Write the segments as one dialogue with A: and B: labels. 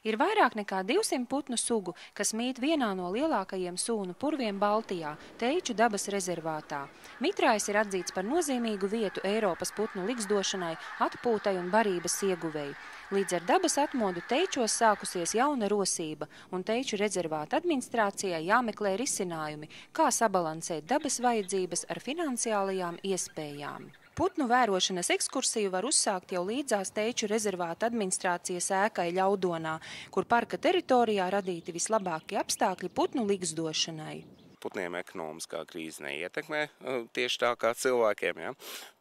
A: Ir vairāk nekā 200 putnu sugu, kas mīt vienā no lielākajiem sūnu purviem Baltijā – Teiču dabas rezervātā. Mitrājs ir atzīts par nozīmīgu vietu Eiropas putnu ligzdošanai, atpūtai un barības ieguvēji. Līdz ar dabas atmodu Teičos sākusies jauna rosība, un Teiču rezervāta administrācijai jāmeklē risinājumi, kā sabalansēt dabas vajadzības ar finansiālajām iespējām. Putnu vērošanas ekskursiju var uzsākt jau līdzās Teiču rezervāta administrācijas ēkai Ļaudonā, kur parka teritorijā radīti vislabākie apstākļi putnu ligzdošanai.
B: Putniem ekonomiskā krīze neietekmē tieši tā kā cilvēkiem. Ja?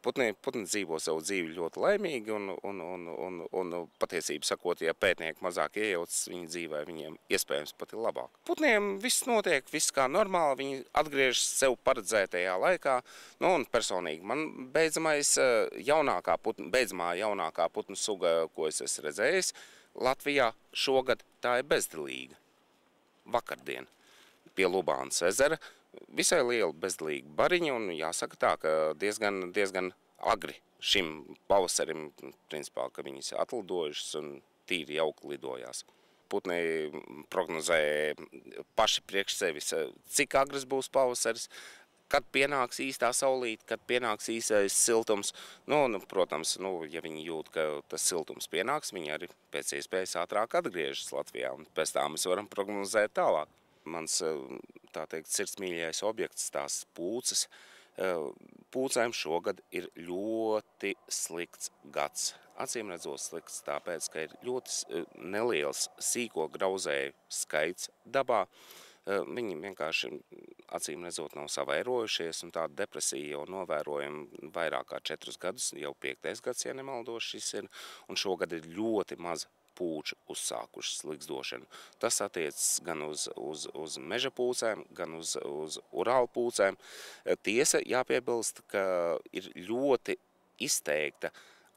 B: Putni dzīvo savu dzīvi ļoti laimīgi un patiesību sakot, ja pētnieki mazāk iejaucas viņa dzīvē, viņiem iespējams pat ir labāk. Putniem viss notiek, viss kā normāli, viņi atgriežas sev paredzētajā laikā. Nu, un personīgi man beidzamā jaunākā putnu suga, ko es esmu redzējis, Latvijā šogad tā ir bezdilīga. Vakardien. Pie Lubānas ezera visai liela bezdilīga bariņa, un jāsaka tā, ka diezgan agri šim pavasarim, principā, ka viņas atlidojušas un tīri jauki lidojās. Putni prognozē paši priekš sevis, cik agras būs pavasaris, kad pienāks īstā saulīte, kad pienāks īsais siltums. Protams, ja viņi jūt, ka tas siltums pienāks, viņi arī pēc iespējas ātrāk atgriežas Latvijā, un pēc tā mēs varam prognozēt tālāk. Mans, tā teikt, sirdsmīļais objekts, tās pūces. Pūcēm šogad ir ļoti slikts gads. Acīm redzot slikts, tāpēc, ka ir ļoti neliels sīko grauzēju skaits dabā. Viņi vienkārši, acīm redzot, nav savairojušies, un tāda depresija jau novērojam vairāk kā 4 gadus, jau 5. gads, ja nemaldos šis ir, un šogad ir ļoti maz pūču uzsākušas ligzdošanu. Tas attiecas gan uz meža pūcēm, gan uz urālu pūcēm. Tiesa jāpiebilst, ka ir ļoti izteikta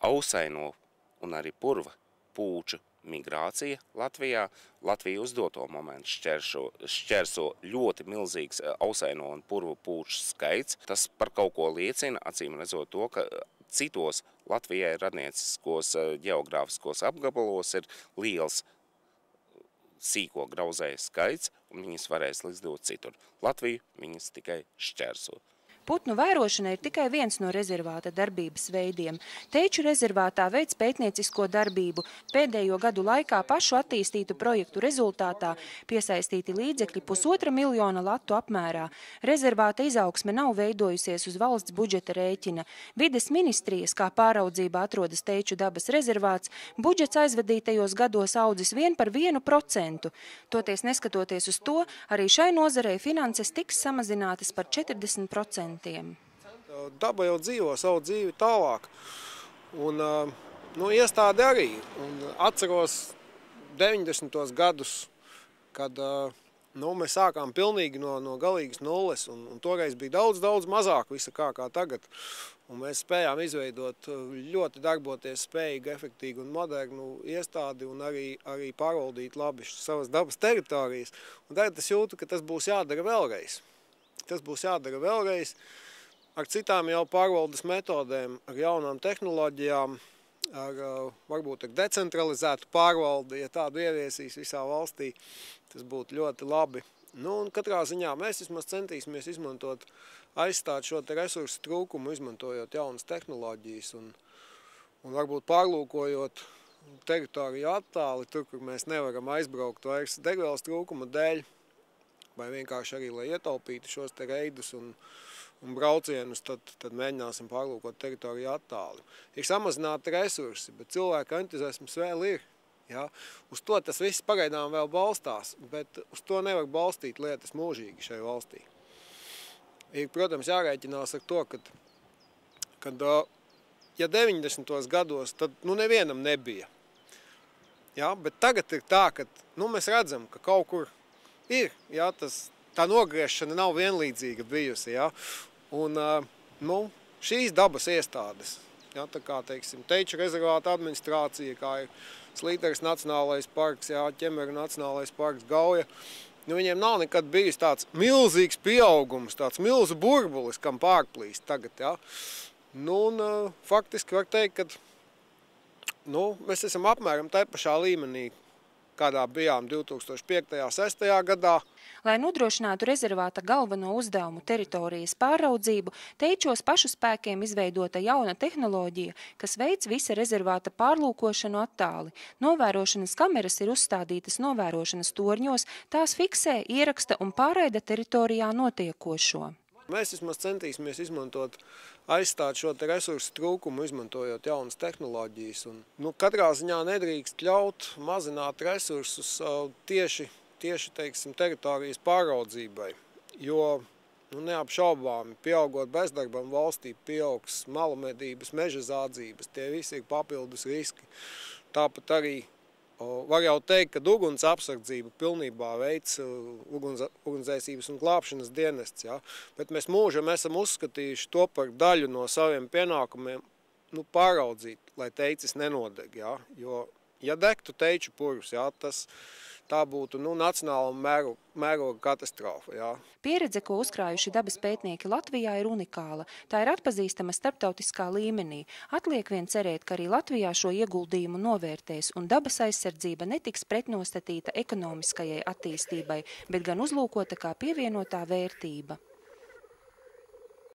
B: ausaino un arī purva pūču migrācija Latvijā. Latvija uz doto momentu šķērso ļoti milzīgs ausaino un purvu pūču skaits. Tas par kaut ko liecina, acīm redzot to, ka citos Latvijai radnieciskos ģeogrāfiskos apgabalos ir liels sīko grauzēju skaits, un viņas varēs ligzdot citur. Latviju viņas tikai šķērso.
A: Putnu vērošana ir tikai viens no rezervāta darbības veidiem. Teiču rezervātā veic pētniecisko darbību. Pēdējo gadu laikā pašu attīstītu projektu rezultātā piesaistīti līdzekļi 1,5 miljona latu apmērā. Rezervāta izaugsme nav veidojusies uz valsts budžeta rēķina. Vides ministrijas, kā pāraudzībā atrodas Teiču dabas rezervāts, budžets aizvadītajos gados audzis vien par 1%. Toties neskatoties uz to, arī šai nozarei finanses tiks samazinātas par 40%.
C: Daba jau dzīvo savu dzīvi tālāk, un iestāde arī. Un atceros 90. gadus, kad mēs sākām pilnīgi no galīgas nulles, un toreiz bija daudz mazāk visa kā tagad. Un mēs spējām izveidot ļoti darboties spējīgu, efektīgu un modernu iestādi un arī pārvaldīt labi savas dabas teritorijas. Un tagad es jūtu, ka tas būs jādara vēlreiz. Tas būs jādara vēlreiz ar citām jau pārvaldes metodēm, ar jaunām tehnoloģijām, varbūt ar decentralizētu pārvaldi, ja tādu ieviesīs visā valstī, tas būtu ļoti labi. Un katrā ziņā mēs vismaz centīsimies izmantot, aizstāt šo resursu trūkumu, izmantojot jaunas tehnoloģijas un varbūt pārlūkojot teritoriju attāli, tur, kur mēs nevaram aizbraukt vairs degvielas trūkuma dēļ, vai vienkārši arī, lai ietaupītu šos reidus un braucienus, tad mēģināsim pārlūkot teritoriju attāli. Ir samazināti resursi, bet cilvēka entuziasms vēl ir. Ja? Uz to tas viss pagaidām vēl balstās, bet uz to nevar balstīt lietas mūžīgi šai valstī. Ir, protams, jārēķinās ar to, kad ja 90. gados, tad nevienam nebija. Ja? Bet tagad ir tā, ka mēs redzam, ka kaut kur ir, ja, tā nogriešana nav vienlīdzīga bijusi, ja, un šīs dabas iestādes, ja, tā kā, teiksim, Teiču rezervāta administrācija, kā ir Slīteres nacionālais parks, ja, Ķemeru nacionālais parks, Gauja, viņiem nav nekad bijis tāds milzīgs pieaugums, tāds milzu burbulis, kam pārplīst tagad, ja. Faktiski var teikt, ka mēs esam apmēram tai pašā līmenī, kādā bijām 2005. 6. gadā.
A: Lai nodrošinātu rezervāta galveno uzdevumu teritorijas pāraudzību, Teičos pašu spēkiem izveidota jauna tehnoloģija, kas veic visa rezervāta pārlūkošanu attāli. Novērošanas kameras ir uzstādītas novērošanas torņos, tās fiksē, ieraksta un pārraida teritorijā notiekošo.
C: Mēs vismaz centīsimies aizstāt šo resursu trūkumu, izmantojot jaunas tehnoloģijas. Katrā ziņā nedrīkst ļaut mazināt resursus tieši teiksim, teritorijas pāraudzībai, jo neapšaubāmi pieaugot bezdarbam valstī pieaugs malamedības, meža zādzības, tie visi ir papildus riski. Tāpat arī var jau teikt, ka uguns apsardzību pilnībā veic ugunsdzēsības un glābšanas dienests, ja? Bet mēs mūžam esam uzskatījuši to par daļu no saviem pienākumiem pāraudzīt, lai teicis nenodeg. Ja? Jo, ja degtu teiču purvs, ja, tā būtu nacionāla mēroga katastrofa. Ja?
A: Pieredze, ko uzkrājuši dabas pētnieki Latvijā, ir unikāla. Tā ir atpazīstama starptautiskā līmenī. Atliek vien cerēt, ka arī Latvijā šo ieguldījumu novērtēs un dabas aizsardzība netiks pretnostatīta ekonomiskajai attīstībai, bet gan uzlūkota kā pievienotā vērtība.